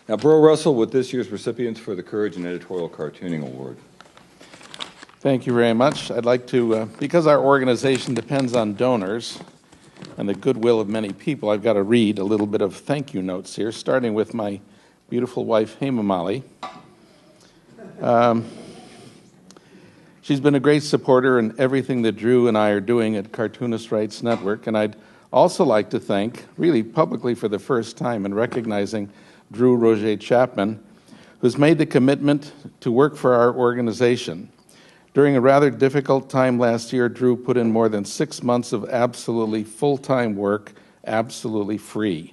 Now, Burl Russell with this year's recipients for the Courage in Editorial Cartooning Award. Thank you very much. I'd like to, because our organization depends on donors and the goodwill of many people, I've got to read a little bit of thank you notes here, starting with my beautiful wife, Hemamali. She's been a great supporter in everything that Drew and I are doing at Cartoonist Rights Network, and I'd also like to thank, really publicly for the first time, in recognizing Drew Roger Chapman, who's made the commitment to work for our organization. During a rather difficult time last year, Drew put in more than 6 months of absolutely full-time work, absolutely free.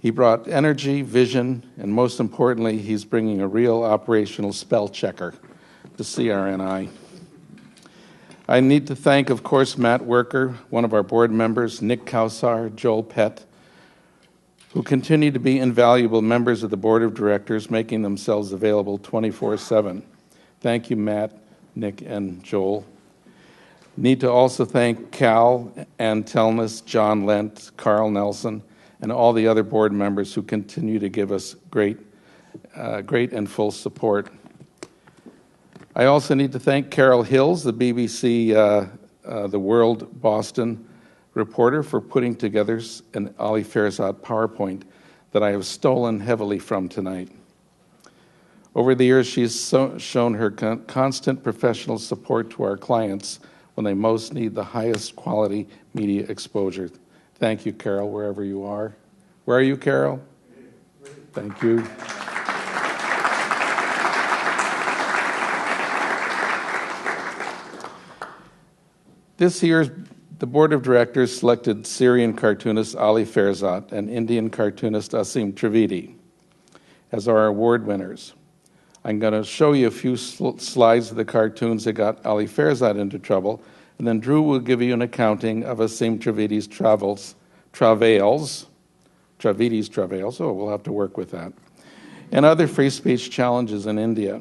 He brought energy, vision, and most importantly, he's bringing a real operational spell checker to CRNI. I need to thank, of course, Matt Worker, one of our board members, Nick Kausar, Joel Pett, who continue to be invaluable members of the board of directors, making themselves available 24/7. Thank you, Matt, Nick, and Joel. Need to also thank Cal, Ann Telnis, John Lent, Carl Nelson, and all the other board members who continue to give us great and full support. I also need to thank Carol Hills, the BBC The World Boston reporter, for putting together an Ali Farzad PowerPoint that I have stolen heavily from tonight. Over the years, she's shown her constant professional support to our clients when they most need the highest quality media exposure. Thank you, Carol, wherever you are. Where are you, Carol? Thank you. This year, the board of directors selected Syrian cartoonist Ali Farzad and Indian cartoonist Asim Trivedi as our award winners. I'm going to show you a few slides of the cartoons that got Ali Farzad into trouble, and then Drew will give you an accounting of Asim Trivedi's travails, oh, we'll have to work with that, and other free speech challenges in India.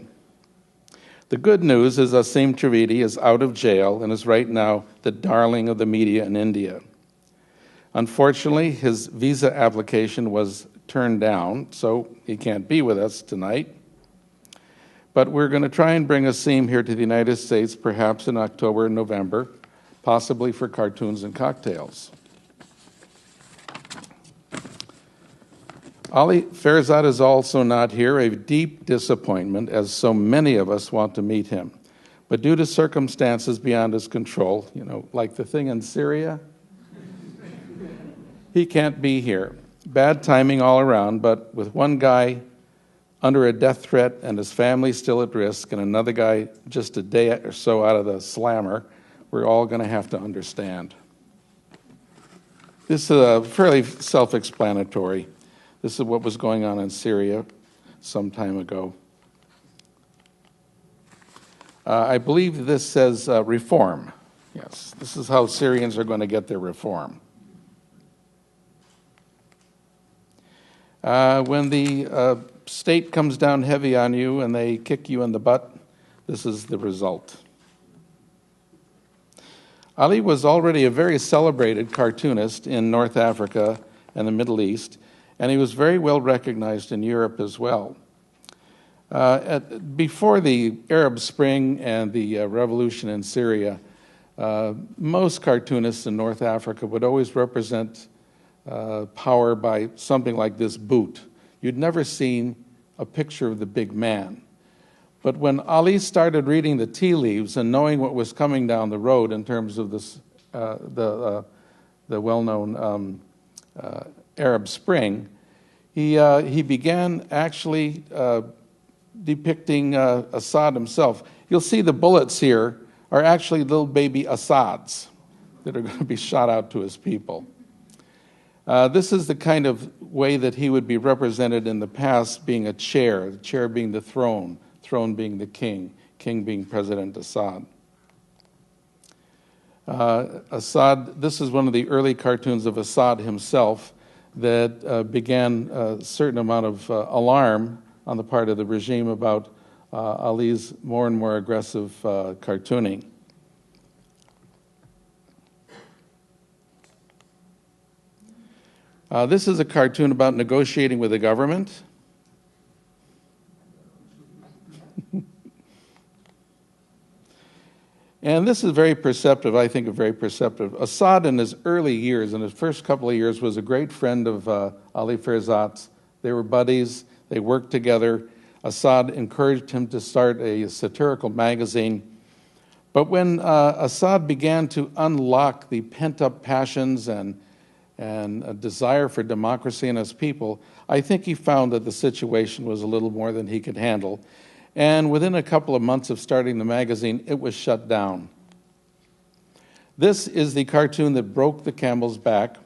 The good news is Asim Trivedi is out of jail and is right now the darling of the media in India. Unfortunately, his visa application was turned down, so he can't be with us tonight. But we're going to try and bring Asim here to the United States, perhaps in October and November, possibly for cartoons and cocktails. Ali Farzad is also not here, a deep disappointment, as so many of us want to meet him. But due to circumstances beyond his control, like the thing in Syria, he can't be here. Bad timing all around, but with one guy under a death threat and his family still at risk, and another guy just a day or so out of the slammer, we're all going to have to understand. This is fairly self-explanatory. This is what was going on in Syria some time ago. I believe this says reform. Yes, this is how Syrians are going to get their reform. When the state comes down heavy on you and they kick you in the butt, this is the result. Ali was already a very celebrated cartoonist in North Africa and the Middle East, and he was very well recognized in Europe as well. Before the Arab Spring and the revolution in Syria, most cartoonists in North Africa would always represent power by something like this boot. You'd never seen a picture of the big man. But when Ali started reading the tea leaves and knowing what was coming down the road in terms of this, the well-known Arab Spring, he began actually depicting Assad himself. You'll see the bullets here are actually little baby Assads that are going to be shot out to his people. This is the kind of way that he would be represented in the past, being a chair, the chair being the throne being the king being President Assad. Assad, this is one of the early cartoons of Assad himself that began a certain amount of alarm on the part of the regime about Ali's more and more aggressive cartooning. This is a cartoon about negotiating with the government. And this is very perceptive, I think, very perceptive. Assad in his early years, in his first couple of years, was a great friend of Ali Ferzat's. They were buddies, they worked together. Assad encouraged him to start a satirical magazine. But when Assad began to unlock the pent-up passions and a desire for democracy in his people, I think he found that the situation was a little more than he could handle. And within a couple of months of starting the magazine, it was shut down. This is the cartoon that broke the camel's back.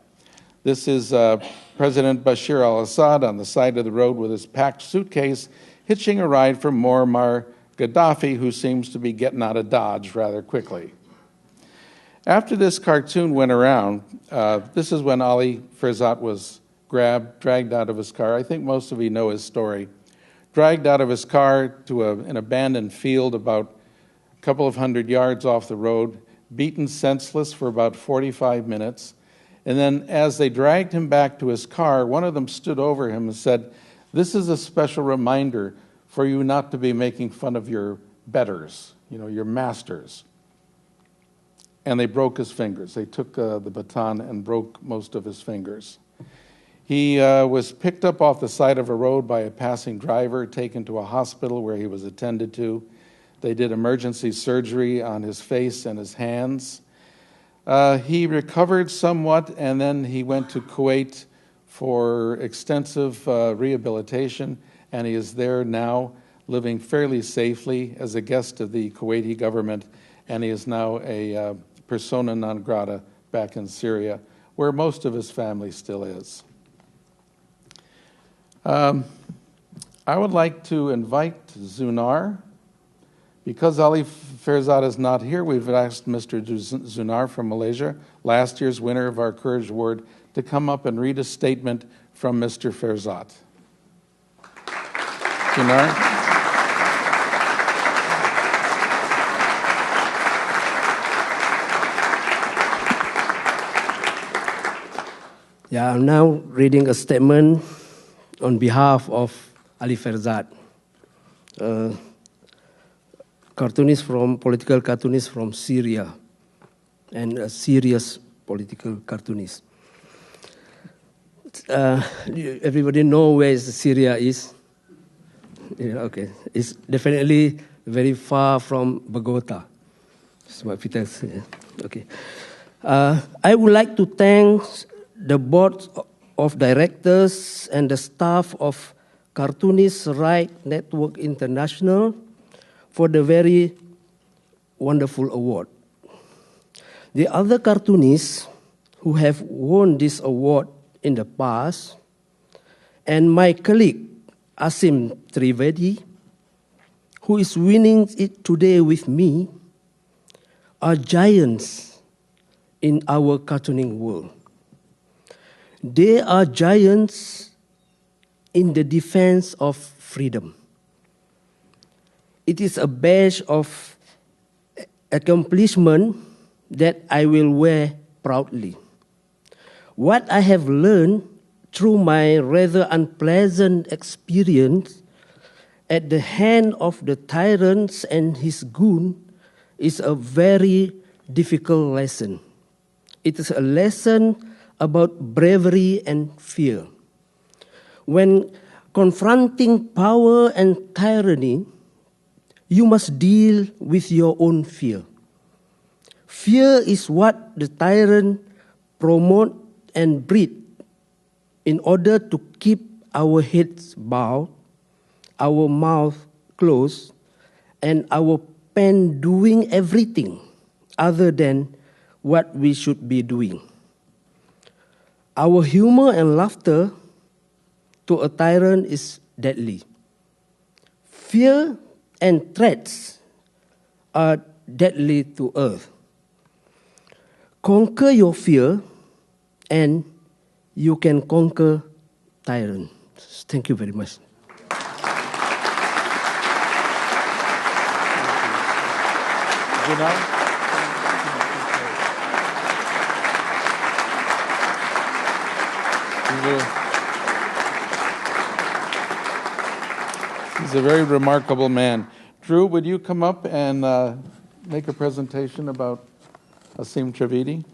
This is President Bashar al-Assad on the side of the road with his packed suitcase, hitching a ride for Muammar Gaddafi, who seems to be getting out of Dodge rather quickly. After this cartoon went around, this is when Ali Ferzat was dragged out of his car. I think most of you know his story. Dragged out of his car to an abandoned field about a couple of hundred yards off the road, beaten senseless for about 45 minutes. And then as they dragged him back to his car, one of them stood over him and said, "This is a special reminder for you not to be making fun of your betters, your masters." And they broke his fingers. They took the baton and broke most of his fingers. He was picked up off the side of a road by a passing driver, taken to a hospital where he was attended to. They did emergency surgery on his face and his hands. He recovered somewhat, and then he went to Kuwait for extensive rehabilitation, and he is there now living fairly safely as a guest of the Kuwaiti government, and he is now a persona non grata back in Syria, where most of his family still is. I would like to invite Zunar. Because Ali Ferzat is not here, we've asked Mr. Zunar from Malaysia, last year's winner of our Courage Award, to come up and read a statement from Mr. Ferzat. Zunar? Yeah, I'm now reading a statement on behalf of Ali Ferzat, political cartoonist from Syria, and a serious political cartoonist. Everybody know where Syria is? Yeah, okay. It's definitely very far from Bogota. That's what Peter said. Okay. I would like to thank the board of directors and the staff of Cartoonist Right Network International for the very wonderful award. The other cartoonists who have won this award in the past, and my colleague Asim Trivedi, who is winning it today with me, are giants in our cartooning world. They are giants in the defense of freedom. It is a badge of accomplishment that I will wear proudly. What I have learned through my rather unpleasant experience at the hand of the tyrants and his goon is a very difficult lesson. It is a lesson about bravery and fear. When confronting power and tyranny, you must deal with your own fear. Fear is what the tyrant promote and breed in order to keep our heads bowed, our mouth closed, and our pen doing everything other than what we should be doing. Our humor and laughter to a tyrant is deadly. Fear and threats are deadly to earth. Conquer your fear, and you can conquer tyrants. Thank you very much. He's a very remarkable man. Drew, would you come up and make a presentation about Asim Trivedi?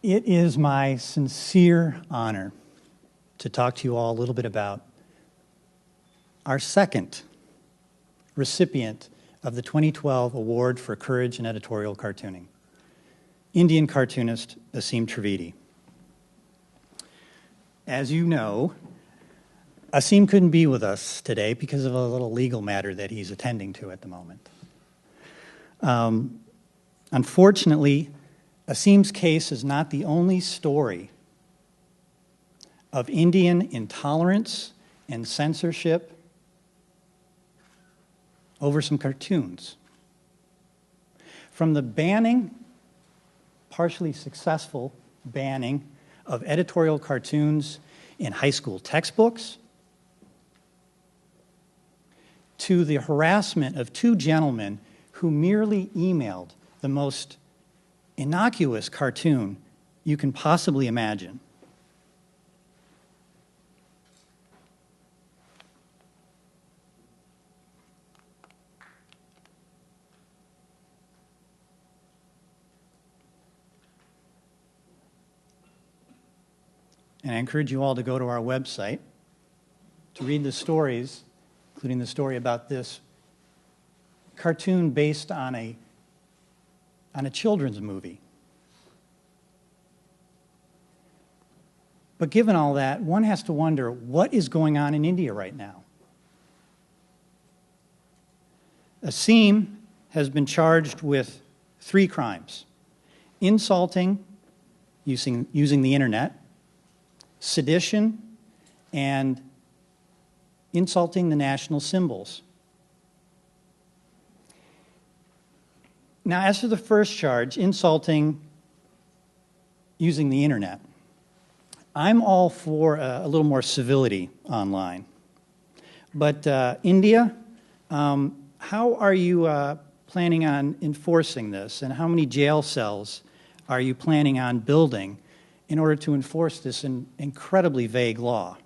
It is my sincere honor to talk to you all a little bit about our second recipient of the 2012 Award for Courage in Editorial Cartooning, Indian cartoonist Asim Trivedi. As you know, Asim couldn't be with us today because of a little legal matter that he's attending to at the moment. Unfortunately, Asim's case is not the only story of Indian intolerance and censorship over some cartoons. From the banning, partially successful banning, of editorial cartoons in high school textbooks, to the harassment of two gentlemen who merely emailed the most innocuous cartoon you can possibly imagine. And I encourage you all to go to our website to read the stories, including the story about this cartoon based on a children's movie. But given all that, one has to wonder, what is going on in India right now? Asim has been charged with 3 crimes: insulting using the internet, sedition, and insulting the national symbols. Now, as for the first charge, insulting using the internet, I'm all for a little more civility online. But India, how are you planning on enforcing this, and how many jail cells are you planning on building in order to enforce this incredibly vague law?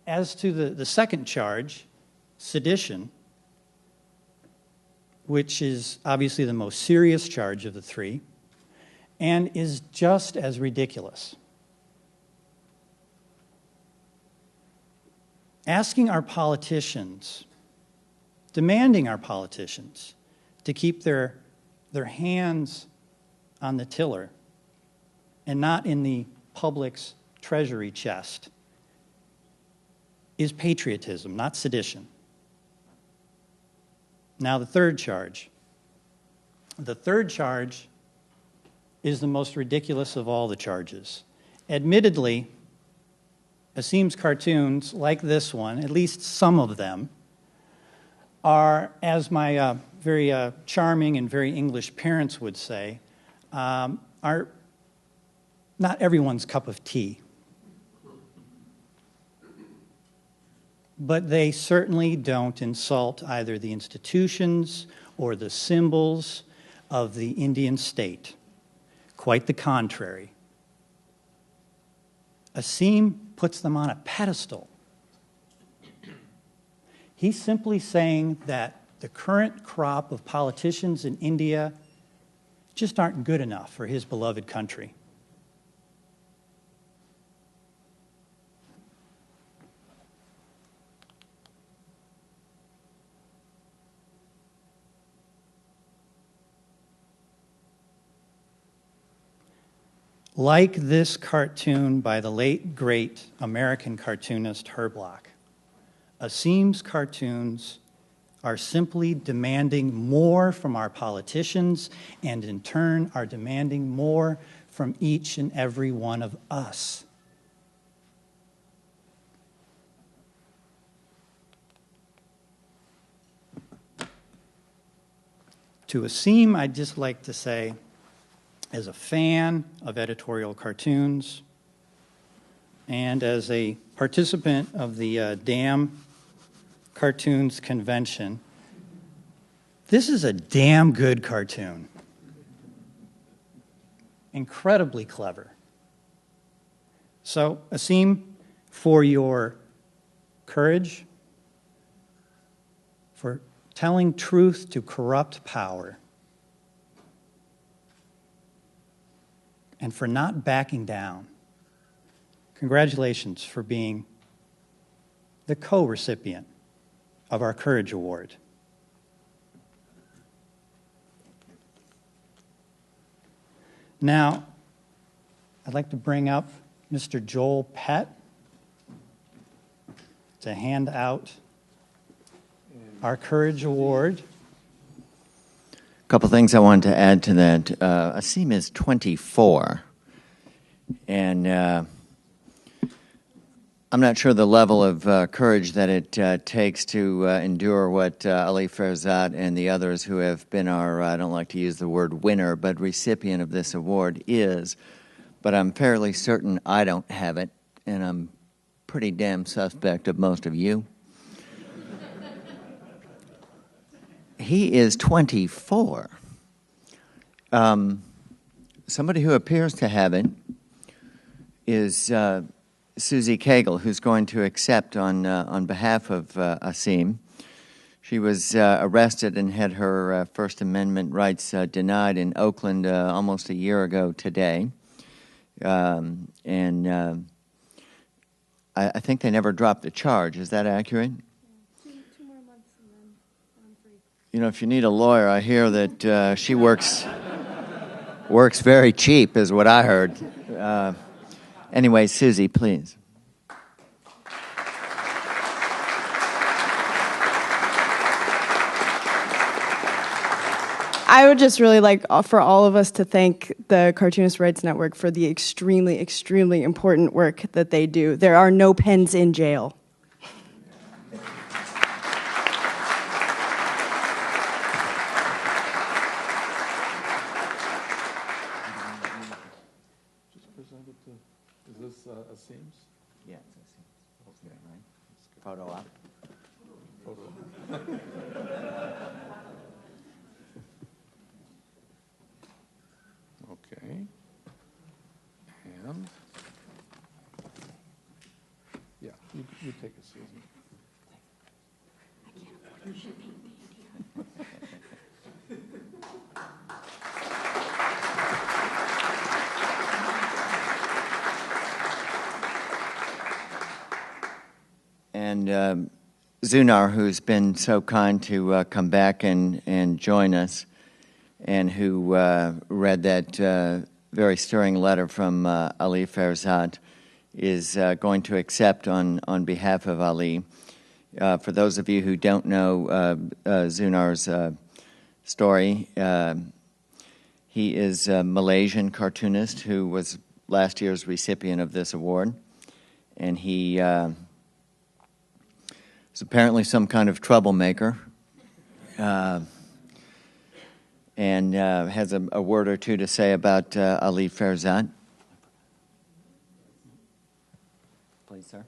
As to the second charge, sedition, which is obviously the most serious charge of the 3, and is just as ridiculous. Asking our politicians, demanding our politicians to keep their hands on the tiller and not in the public's treasury chest is patriotism, not sedition. Now, the third charge. The third charge is the most ridiculous of all the charges. Admittedly, Asim's cartoons, like this one, at least some of them, are, as my very charming and very English parents would say, are not everyone's cup of tea. But they certainly don't insult either the institutions or the symbols of the Indian state. Quite the contrary. Asim puts them on a pedestal. He's simply saying that the current crop of politicians in India just aren't good enough for his beloved country. Like this cartoon by the late, great American cartoonist Herb Bloch, Asim's cartoons are simply demanding more from our politicians, and in turn are demanding more from each and every one of us. To Asim, I'd just like to say, as a fan of editorial cartoons and as a participant of the Damn Cartoons Convention, this is a damn good cartoon. Incredibly clever. So, Asim, for your courage, for telling truth to corrupt power, and for not backing down. Congratulations for being the co-recipient of our Courage Award. Now, I'd like to bring up Mr. Joel Pett to hand out our Courage Award. A couple things I wanted to add to that. Asim is 24, and I'm not sure the level of courage that it takes to endure what Ali Ferzat and the others who have been our, I don't like to use the word winner, but recipient of this award is. But I'm fairly certain I don't have it, and I'm pretty damn suspect of most of you. He is 24. Somebody who appears to have it is Susie Cagle, who's going to accept on behalf of Asim. She was arrested and had her First Amendment rights denied in Oakland almost a year ago today. I think they never dropped the charge. Is that accurate? Two more months and then I'm free. You know, if you need a lawyer, I hear that she works very cheap, is what I heard. Anyway, Susie, please. I would just really like for all of us to thank the Cartoonist Rights Network for the extremely, extremely important work that they do. There are no pens in jail. Just present it to, is this Asim's? Yeah, it's Asim. Right? Photo op. Okay. And, yeah, you take it, Susan. And Zunar, who's been so kind to come back and join us, and who read that very stirring letter from Ali Ferzat, is going to accept on behalf of Ali. For those of you who don't know Zunar's story, he is a Malaysian cartoonist who was last year's recipient of this award, and he is apparently some kind of troublemaker. And has a word or two to say about Ali Ferzat. Please, sir.